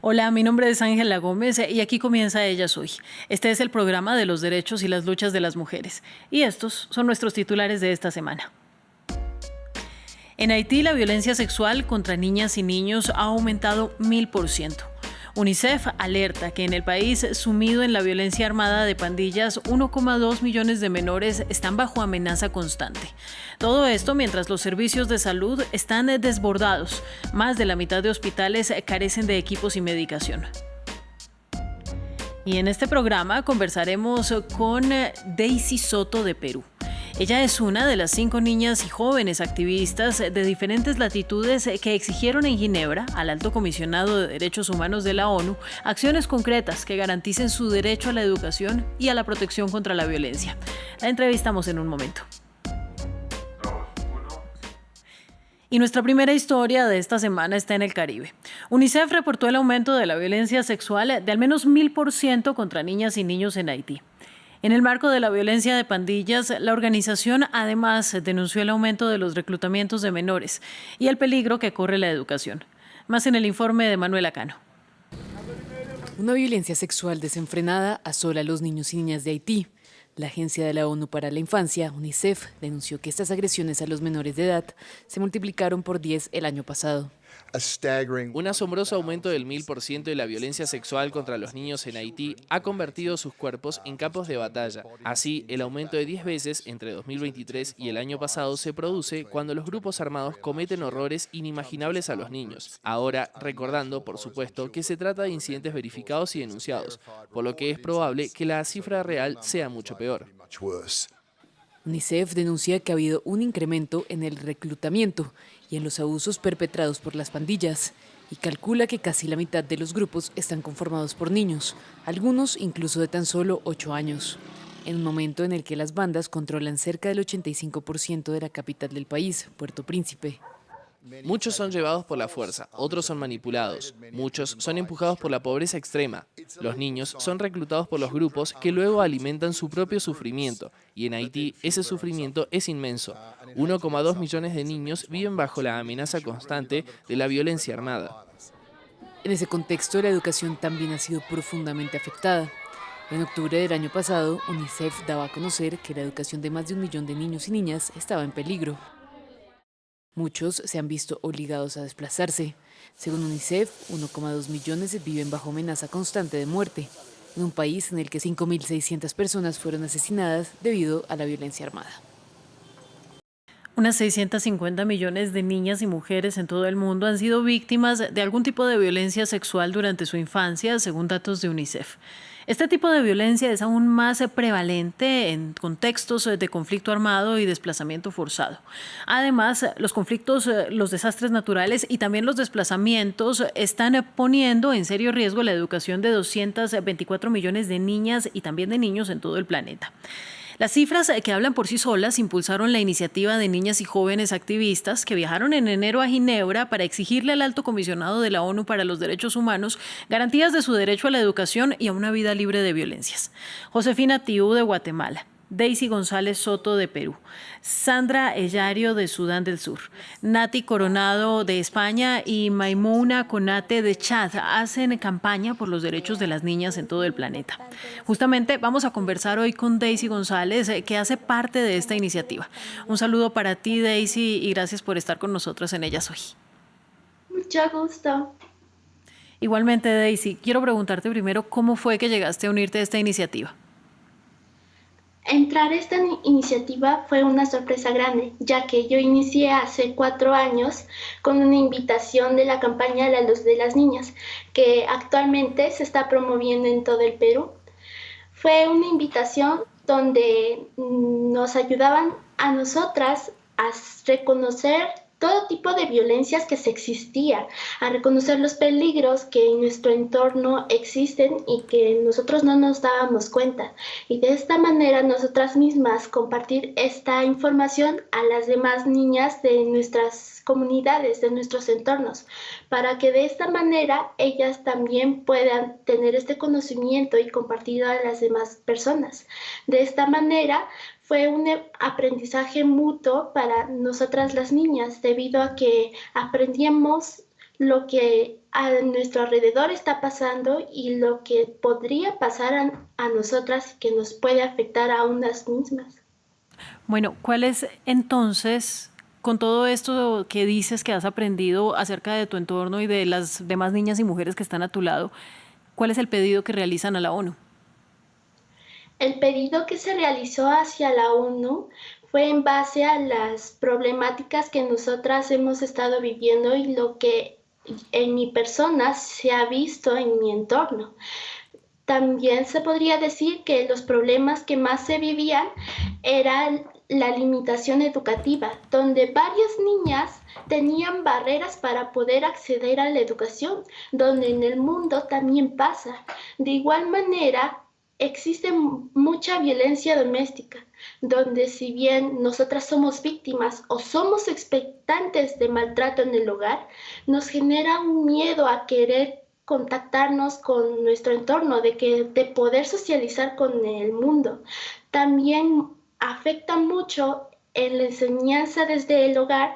Hola, mi nombre es Ángela Gómez y aquí comienza Ella Soy. Este es el programa de los derechos y las luchas de las mujeres. Y estos son nuestros titulares de esta semana. En Haití, la violencia sexual contra niñas y niños ha aumentado 1000%. UNICEF alerta que en el país sumido en la violencia armada de pandillas, 1,2 millones de menores están bajo amenaza constante. Todo esto mientras los servicios de salud están desbordados. Más de la mitad de hospitales carecen de equipos y medicación. Y en este programa conversaremos con Daisy Soto de Perú. Ella es una de las 5 niñas y jóvenes activistas de diferentes latitudes que exigieron en Ginebra al Alto Comisionado de Derechos Humanos de la ONU acciones concretas que garanticen su derecho a la educación y a la protección contra la violencia. La entrevistamos en un momento. Y nuestra primera historia de esta semana está en el Caribe. UNICEF reportó el aumento de la violencia sexual de al menos 1000% contra niñas y niños en Haití. En el marco de la violencia de pandillas, la organización además denunció el aumento de los reclutamientos de menores y el peligro que corre la educación. Más en el informe de Manuela Cano. Una violencia sexual desenfrenada asola a los niños y niñas de Haití. La Agencia de la ONU para la Infancia, UNICEF, denunció que estas agresiones a los menores de edad se multiplicaron por 10 el año pasado. Un asombroso aumento del 1000% de la violencia sexual contra los niños en Haití ha convertido sus cuerpos en campos de batalla. Así, el aumento de 10 veces entre 2023 y el año pasado se produce cuando los grupos armados cometen horrores inimaginables a los niños. Ahora, recordando, por supuesto, que se trata de incidentes verificados y denunciados, por lo que es probable que la cifra real sea mucho peor. UNICEF denuncia que ha habido un incremento en el reclutamiento y en los abusos perpetrados por las pandillas y calcula que casi la mitad de los grupos están conformados por niños, algunos incluso de tan solo 8 años. En un momento en el que las bandas controlan cerca del 85% de la capital del país, Puerto Príncipe. Muchos son llevados por la fuerza, otros son manipulados, muchos son empujados por la pobreza extrema. Los niños son reclutados por los grupos que luego alimentan su propio sufrimiento, y en Haití ese sufrimiento es inmenso. 1,2 millones de niños viven bajo la amenaza constante de la violencia armada. En ese contexto, la educación también ha sido profundamente afectada. En octubre del año pasado, UNICEF daba a conocer que la educación de más de 1 millón de niños y niñas estaba en peligro. Muchos se han visto obligados a desplazarse. Según UNICEF, 1,2 millones viven bajo amenaza constante de muerte, en un país en el que 5.600 personas fueron asesinadas debido a la violencia armada. Unas 650 millones de niñas y mujeres en todo el mundo han sido víctimas de algún tipo de violencia sexual durante su infancia, según datos de UNICEF. Este tipo de violencia es aún más prevalente en contextos de conflicto armado y desplazamiento forzado. Además, los conflictos, los desastres naturales y también los desplazamientos están poniendo en serio riesgo la educación de 224 millones de niñas y también de niños en todo el planeta. Las cifras que hablan por sí solas impulsaron la iniciativa de niñas y jóvenes activistas que viajaron en enero a Ginebra para exigirle al Alto Comisionado de la ONU para los Derechos Humanos garantías de su derecho a la educación y a una vida libre de violencias. Josefina Tiú de Guatemala, Daisy González Soto de Perú, Sandra Ellario de Sudán del Sur, Nati Coronado de España y Maimouna Konate de Chad hacen campaña por los derechos de las niñas en todo el planeta. Justamente vamos a conversar hoy con Daisy González, que hace parte de esta iniciativa. Un saludo para ti, Daisy, y gracias por estar con nosotras en Ellas Hoy. Mucho gusto. Igualmente, Daisy, quiero preguntarte primero cómo fue que llegaste a unirte a esta iniciativa. Entrar a esta iniciativa fue una sorpresa grande, ya que yo inicié hace 4 años con una invitación de la campaña La Luz de las Niñas, que actualmente se está promoviendo en todo el Perú. Fue una invitación donde nos ayudaban a nosotras a reconocer todo tipo de violencias que se existía, a reconocer los peligros que en nuestro entorno existen y que nosotros no nos dábamos cuenta. Y de esta manera nosotras mismas compartir esta información a las demás niñas de nuestras comunidades, de nuestros entornos, para que de esta manera ellas también puedan tener este conocimiento y compartirlo a las demás personas. De esta manera fue un aprendizaje mutuo para nosotras las niñas, debido a que aprendíamos lo que a nuestro alrededor está pasando y lo que podría pasar a nosotras que nos puede afectar a unas mismas. Bueno, ¿cuál es entonces, con todo esto que dices que has aprendido acerca de tu entorno y de las demás niñas y mujeres que están a tu lado, cuál es el pedido que realizan a la ONU? El pedido que se realizó hacia la ONU fue en base a las problemáticas que nosotras hemos estado viviendo y lo que en mi persona se ha visto en mi entorno. También se podría decir que los problemas que más se vivían eran la limitación educativa, donde varias niñas tenían barreras para poder acceder a la educación, donde en el mundo también pasa. De igual manera, existe mucha violencia doméstica, donde si bien nosotras somos víctimas o somos expectantes de maltrato en el hogar, nos genera un miedo a querer contactarnos con nuestro entorno, de poder socializar con el mundo. También afecta mucho en la enseñanza desde el hogar,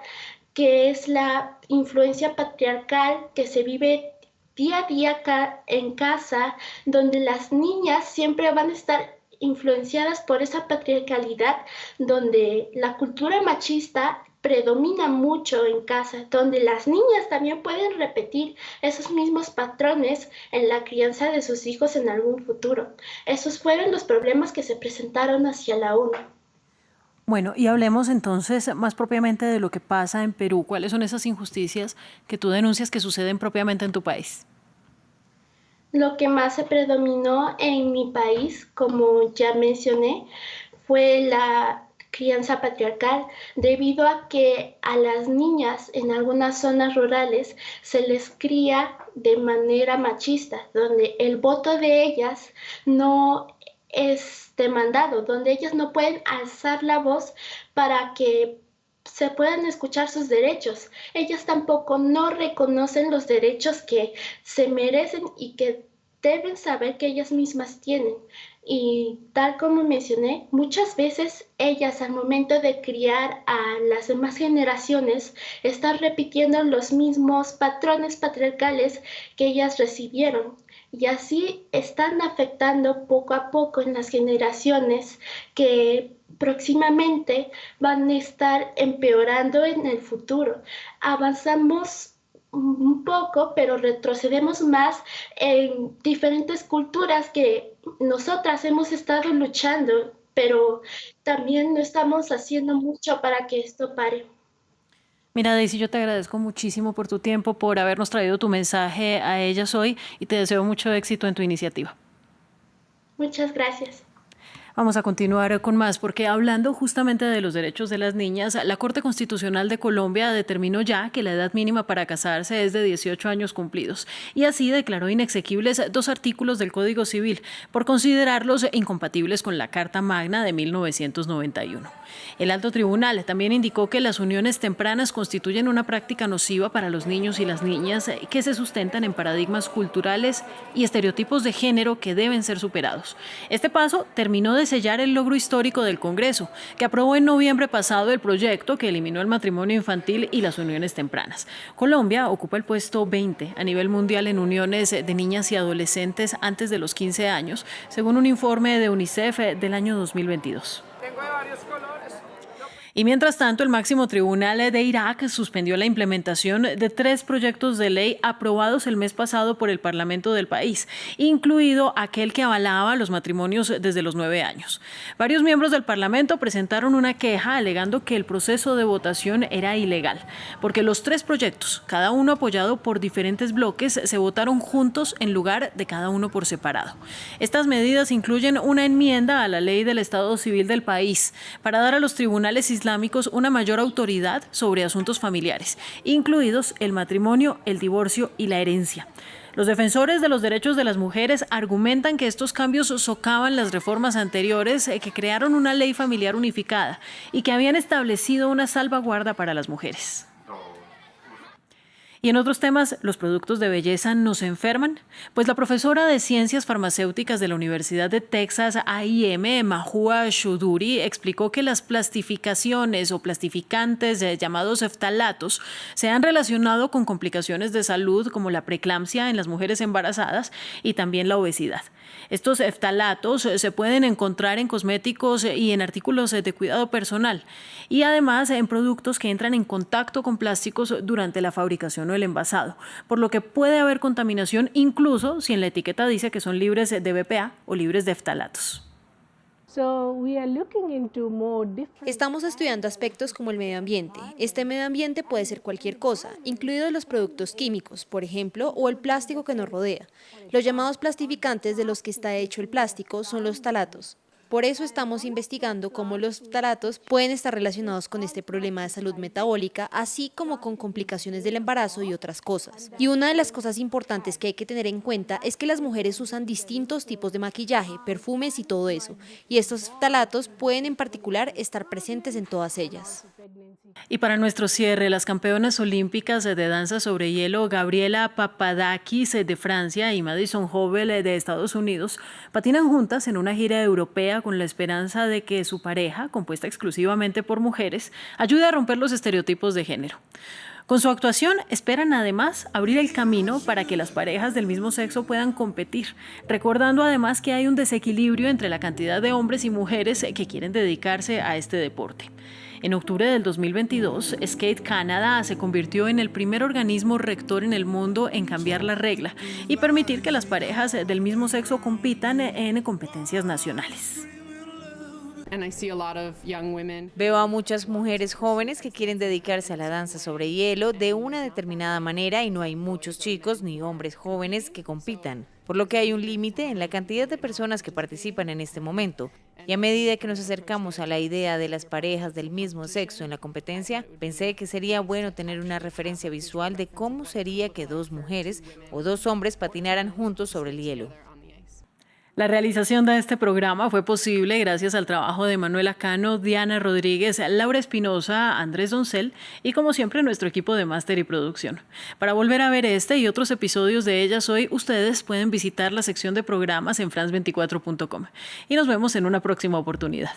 que es la influencia patriarcal que se vive día a día en casa, donde las niñas siempre van a estar influenciadas por esa patriarcalidad, donde la cultura machista predomina mucho en casa, donde las niñas también pueden repetir esos mismos patrones en la crianza de sus hijos en algún futuro. Esos fueron los problemas que se presentaron hacia la ONU. Bueno, y hablemos entonces más propiamente de lo que pasa en Perú. ¿Cuáles son esas injusticias que tú denuncias que suceden propiamente en tu país? Lo que más se predominó en mi país, como ya mencioné, fue la crianza patriarcal, debido a que a las niñas en algunas zonas rurales se les cría de manera machista, donde el voto de ellas no es demandado, donde ellas no pueden alzar la voz para que se puedan escuchar sus derechos. Ellas tampoco no reconocen los derechos que se merecen y que deben saber que ellas mismas tienen. Y tal como mencioné, muchas veces ellas al momento de criar a las demás generaciones están repitiendo los mismos patrones patriarcales que ellas recibieron. Y así están afectando poco a poco en las generaciones que próximamente van a estar empeorando en el futuro. Avanzamos un poco, pero retrocedemos más en diferentes culturas que nosotras hemos estado luchando, pero también no estamos haciendo mucho para que esto pare. Mira, Daisy, yo te agradezco muchísimo por tu tiempo, por habernos traído tu mensaje a ellas hoy y te deseo mucho éxito en tu iniciativa. Muchas gracias. Vamos a continuar con más, porque hablando justamente de los derechos de las niñas, la Corte Constitucional de Colombia determinó ya que la edad mínima para casarse es de 18 años cumplidos y así declaró inexequibles 2 artículos del Código Civil por considerarlos incompatibles con la Carta Magna de 1991. El Alto Tribunal también indicó que las uniones tempranas constituyen una práctica nociva para los niños y las niñas que se sustentan en paradigmas culturales y estereotipos de género que deben ser superados. Este paso terminó de sellar el logro histórico del Congreso, que aprobó en noviembre pasado el proyecto que eliminó el matrimonio infantil y las uniones tempranas. Colombia ocupa el puesto 20 a nivel mundial en uniones de niñas y adolescentes antes de los 15 años, según un informe de UNICEF del año 2022. Tengo de varios colores. Y mientras tanto, el máximo tribunal de Irak suspendió la implementación de 3 proyectos de ley aprobados el mes pasado por el Parlamento del país, incluido aquel que avalaba los matrimonios desde los 9 años. Varios miembros del Parlamento presentaron una queja alegando que el proceso de votación era ilegal, porque los 3 proyectos, cada uno apoyado por diferentes bloques, se votaron juntos en lugar de cada uno por separado. Estas medidas incluyen una enmienda a la ley del Estado Civil del país para dar a los tribunales islámicos una mayor autoridad sobre asuntos familiares, incluidos el matrimonio, el divorcio y la herencia. Los defensores de los derechos de las mujeres argumentan que estos cambios socavan las reformas anteriores que crearon una ley familiar unificada y que habían establecido una salvaguarda para las mujeres. Y en otros temas, ¿los productos de belleza nos enferman? Pues la profesora de Ciencias Farmacéuticas de la Universidad de Texas A&M, Mahua Choudhury, explicó que las plastificaciones o plastificantes llamados ftalatos se han relacionado con complicaciones de salud como la preeclampsia en las mujeres embarazadas y también la obesidad. Estos ftalatos se pueden encontrar en cosméticos y en artículos de cuidado personal y además en productos que entran en contacto con plásticos durante la fabricación o el envasado, por lo que puede haber contaminación incluso si en la etiqueta dice que son libres de BPA o libres de ftalatos. Estamos estudiando aspectos como el medio ambiente. Este medio ambiente puede ser cualquier cosa, incluidos los productos químicos, por ejemplo, o el plástico que nos rodea. Los llamados plastificantes de los que está hecho el plástico son los ftalatos. Por eso estamos investigando cómo los ftalatos pueden estar relacionados con este problema de salud metabólica, así como con complicaciones del embarazo y otras cosas. Y una de las cosas importantes que hay que tener en cuenta es que las mujeres usan distintos tipos de maquillaje, perfumes y todo eso. Y estos ftalatos pueden en particular estar presentes en todas ellas. Y para nuestro cierre, las campeonas olímpicas de danza sobre hielo Gabriela Papadakis de Francia y Madison Hovell de Estados Unidos patinan juntas en una gira europea con la esperanza de que su pareja, compuesta exclusivamente por mujeres, ayude a romper los estereotipos de género. Con su actuación esperan además abrir el camino para que las parejas del mismo sexo puedan competir, recordando además que hay un desequilibrio entre la cantidad de hombres y mujeres que quieren dedicarse a este deporte. En octubre del 2022, Skate Canada se convirtió en el primer organismo rector en el mundo en cambiar la regla y permitir que las parejas del mismo sexo compitan en competencias nacionales. Veo a muchas mujeres jóvenes que quieren dedicarse a la danza sobre hielo de una determinada manera y no hay muchos chicos ni hombres jóvenes que compitan, por lo que hay un límite en la cantidad de personas que participan en este momento. Y a medida que nos acercamos a la idea de las parejas del mismo sexo en la competencia, pensé que sería bueno tener una referencia visual de cómo sería que dos mujeres o dos hombres patinaran juntos sobre el hielo. La realización de este programa fue posible gracias al trabajo de Manuela Cano, Diana Rodríguez, Laura Espinosa, Andrés Doncel y como siempre nuestro equipo de máster y producción. Para volver a ver este y otros episodios de Ellas Hoy, ustedes pueden visitar la sección de programas en france24.com y nos vemos en una próxima oportunidad.